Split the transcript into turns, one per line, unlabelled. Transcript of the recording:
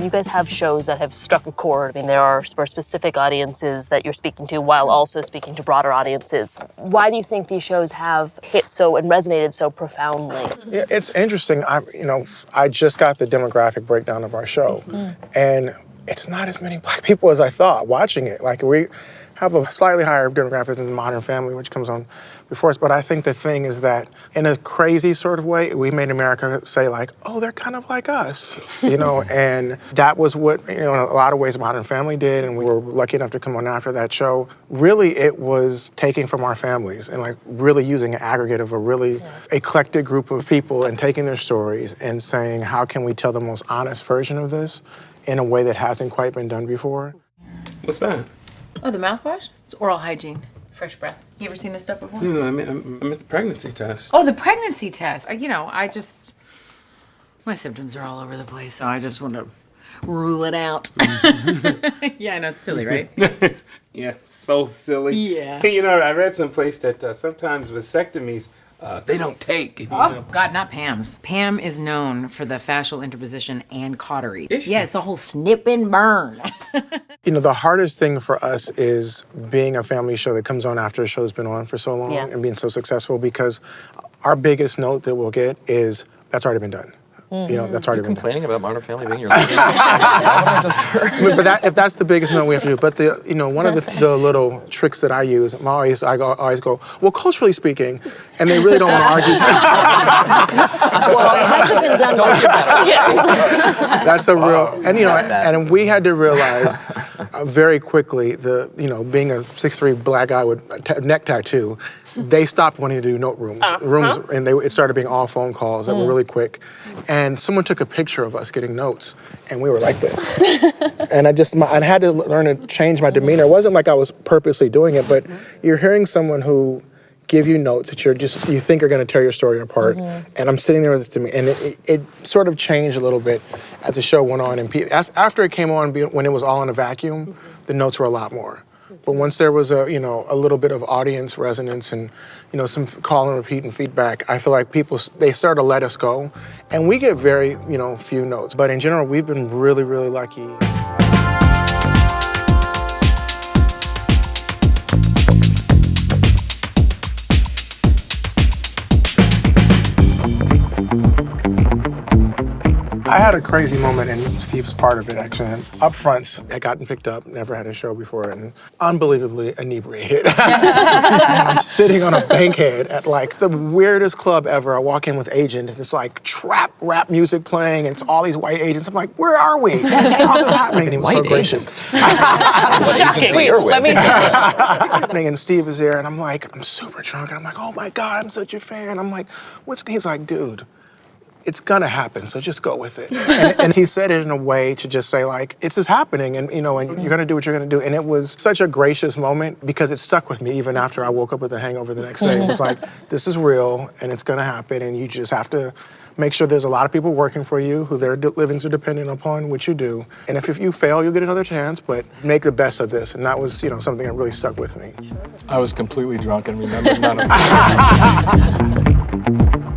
You guys have shows that have struck a chord. I mean, there are specific audiences that you're speaking to while also speaking to broader audiences. Why do you think these shows have hit so and resonated so profoundly?
Yeah, it's interesting. I just got the demographic breakdown of our show, and it's not as many Black people as I thought watching it. Like, we have a slightly higher demographic than the Modern Family, which comes on before us. But I think the thing is that, in a crazy sort of way, we made America say, like, oh, they're kind of like us, and that was what, in a lot of ways, Modern Family did, and we were lucky enough to come on after that show. Really, it was taking from our families and, like, really using an aggregate of a really eclectic group of people and taking their stories and saying, how can we tell the most honest version of this in a way that hasn't quite been done before?
What's that?
Oh, the mouthwash? It's oral hygiene. Fresh breath. You ever seen this stuff before?
No, I meant the pregnancy test.
Oh, the pregnancy test. My symptoms are all over the place, so I just want to rule it out. Yeah, I know, it's silly, right?
Yeah, so silly.
Yeah.
I read someplace that sometimes vasectomies, they don't take.
God, not Pam's. Pam is known for the fascial interposition and cautery. Yeah, it's a whole snip and burn.
The hardest thing for us is being a family show that comes on after a show's been on for so long and being so successful, because our biggest note that we'll get is, that's already been done. That's already been
complaining about Modern Family being your lead? Is that what I just heard?
But if that's the biggest note we have to do. But one of the little tricks that I use, I always go, well, culturally speaking, and they really don't want to argue.
Well, it hasn't been done.
Don't get better.
That's a real, and we had to realize very quickly, being a 6'3" Black guy with a neck tattoo, they stopped wanting to do note rooms, and it started being all phone calls that were really quick. And someone took a picture of us getting notes, and we were like this. And I had to learn to change my demeanor. It wasn't like I was purposely doing it, but you're hearing someone who give you notes that you think are going to tear your story apart. And I'm sitting there with this to me, and it sort of changed a little bit as the show went on. And after it came on, when it was all in a vacuum, the notes were a lot more. But once there was a little bit of audience resonance and some call and repeat and feedback, I feel like they started to let us go, and we get very few notes. But in general, we've been really, really lucky. I had a crazy moment, and Steve's part of it, actually. Up front, I gotten picked up, never had a show before, and unbelievably inebriated. And I'm sitting on a bankhead at, like, the weirdest club ever. I walk in with agents, and it's like trap rap music playing, and it's all these white agents. I'm like, where are we? How's this happening? And he was so gracious.
What agency you're with?
And Steve is there, and I'm like, I'm super drunk, and I'm like, oh my God, I'm such a fan. I'm like, he's like, dude, it's gonna happen, so just go with it. And he said it in a way to just say, like, it's just happening, and and you're gonna do what you're gonna do. And it was such a gracious moment, because it stuck with me even after I woke up with a hangover the next day. It was like, this is real, and it's gonna happen, and you just have to make sure there's a lot of people working for you who their livings are dependent upon what you do. And if you fail, you'll get another chance, but make the best of this. And that was, something that really stuck with me.
I was completely drunk and remember none of it.